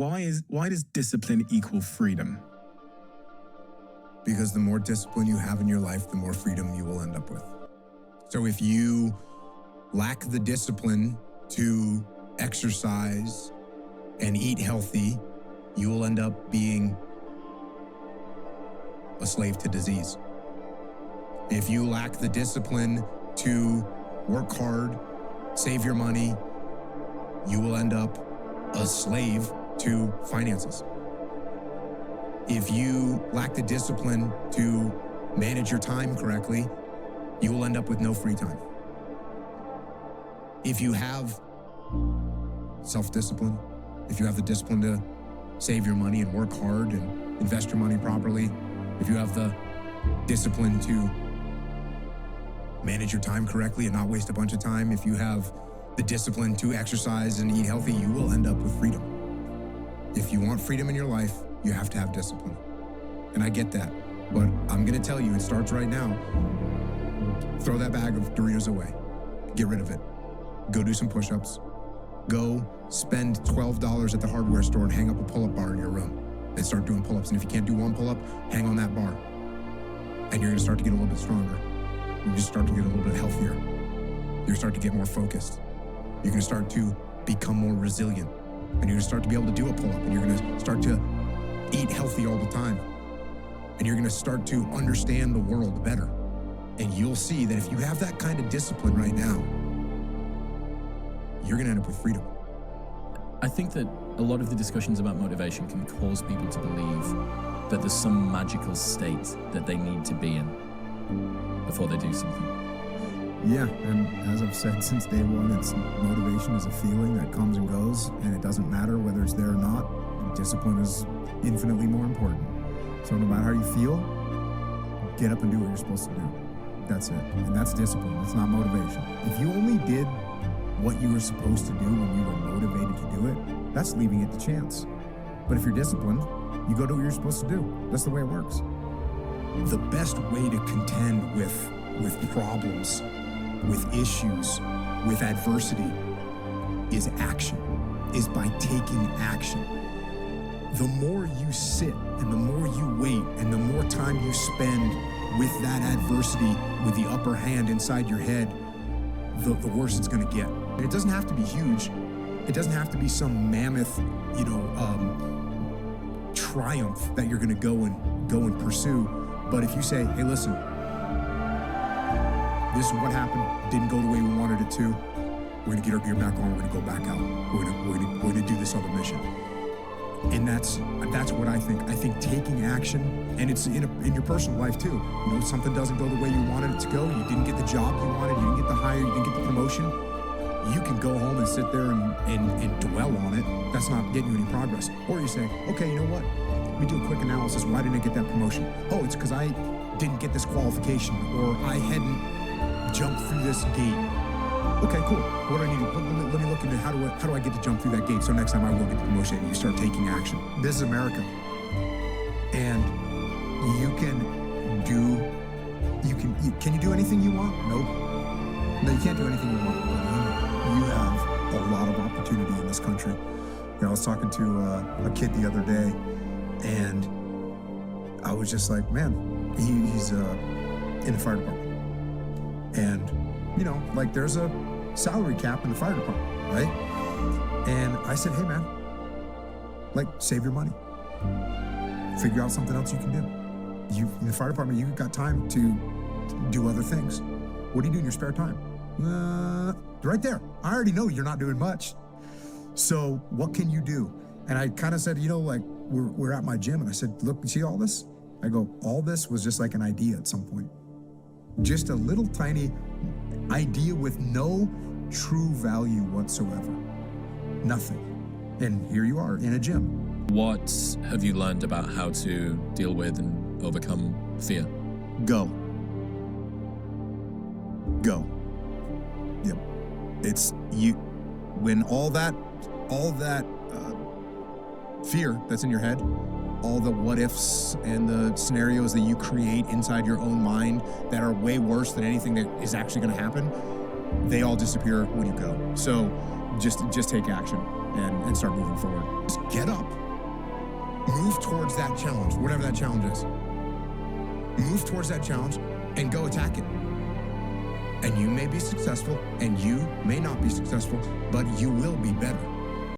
why does discipline equal freedom? Because the more discipline you have in your life, the more freedom you will end up with. So if you lack the discipline to exercise and eat healthy, you will end up being a slave to disease. If you lack the discipline to work hard, save your money, you will end up a slave to finances. If you lack the discipline to manage your time correctly, you will end up with no free time. If you have self-discipline, if you have the discipline to save your money and work hard and invest your money properly, if you have the discipline to manage your time correctly and not waste a bunch of time, if you have the discipline to exercise and eat healthy, you will end up with freedom. If you want freedom in your life, you have to have discipline. And I get that, but I'm gonna tell you, it starts right now. Throw that bag of Doritos away. Get rid of it. Go do some push-ups. Go spend $12 at the hardware store and hang up a pull-up bar in your room and start doing pull-ups. And if you can't do one pull-up, hang on that bar. And you're gonna start to get a little bit stronger. You're gonna start to get a little bit healthier. You're gonna start to get more focused. You're gonna start to become more resilient. And you're gonna start to be able to do a pull-up. And you're gonna start to eat healthy all the time. And you're gonna start to understand the world better. And you'll see that if you have that kind of discipline right now, you're gonna end up with freedom. I think that a lot of the discussions about motivation can cause people to believe that there's some magical state that they need to be in before they do something. Yeah, and as I've said since day one, it's motivation is a feeling that comes and goes, and it doesn't matter whether it's there or not. And discipline is infinitely more important. So no matter how you feel, get up and do what you're supposed to do. That's it. And that's discipline. It's not motivation. If you only did what you were supposed to do when you were motivated to do it, that's leaving it to chance. But if you're disciplined, you go do what you're supposed to do. That's the way it works. The best way to contend with problems, with issues, with adversity is action, is by taking action. The more you sit and the more you wait and the more time you spend with that adversity, with the upper hand inside your head, the worse it's gonna get. And it doesn't have to be huge. It doesn't have to be some mammoth, triumph that you're gonna go and pursue. But if you say, hey, listen, this is what happened, didn't go the way we wanted it to, we're gonna get our gear back on, we're gonna go back out, we're gonna do this other mission. And that's what I think. I think taking action, and it's in your personal life too. Something doesn't go the way you wanted it to go, you didn't get the job you wanted, you didn't get the hire, you didn't get the promotion, you can go home and sit there and dwell on it. That's not getting you any progress. Or you say, okay, you know what? Let me do a quick analysis. Why didn't I get that promotion? Oh, it's because I didn't get this qualification, or I hadn't jumped through this gate. Okay, cool. What do I need? Let me look into how do I get to jump through that gate so next time I will get the promotion, and you start taking action. This is America. And can you do anything you want? Nope. No, you can't do anything you want. You have a lot of opportunity in this country. I was talking to a kid the other day, and I was just like, man, he's in the fire department. And, there's a salary cap in the fire department, right? And I said, hey, man, save your money. Figure out something else you can do. In the fire department, you've got time to do other things. What do you do in your spare time? Right there. I already know you're not doing much. So what can you do? And I kind of said, we're at my gym, and I said, look, you see all this? I go, all this was just like an idea at some point. Just a little tiny idea with no true value whatsoever. Nothing. And here you are in a gym. What have you learned about how to deal with and overcome fear? Go. Yep. It's you. When all that fear that's in your head, all the what ifs and the scenarios that you create inside your own mind that are way worse than anything that is actually going to happen, they all disappear when you go. So just take action and start moving forward. get up, move towards that challenge, whatever that challenge is. Move towards that challenge and go attack it. And you may be successful and you may not be successful, but you will be better.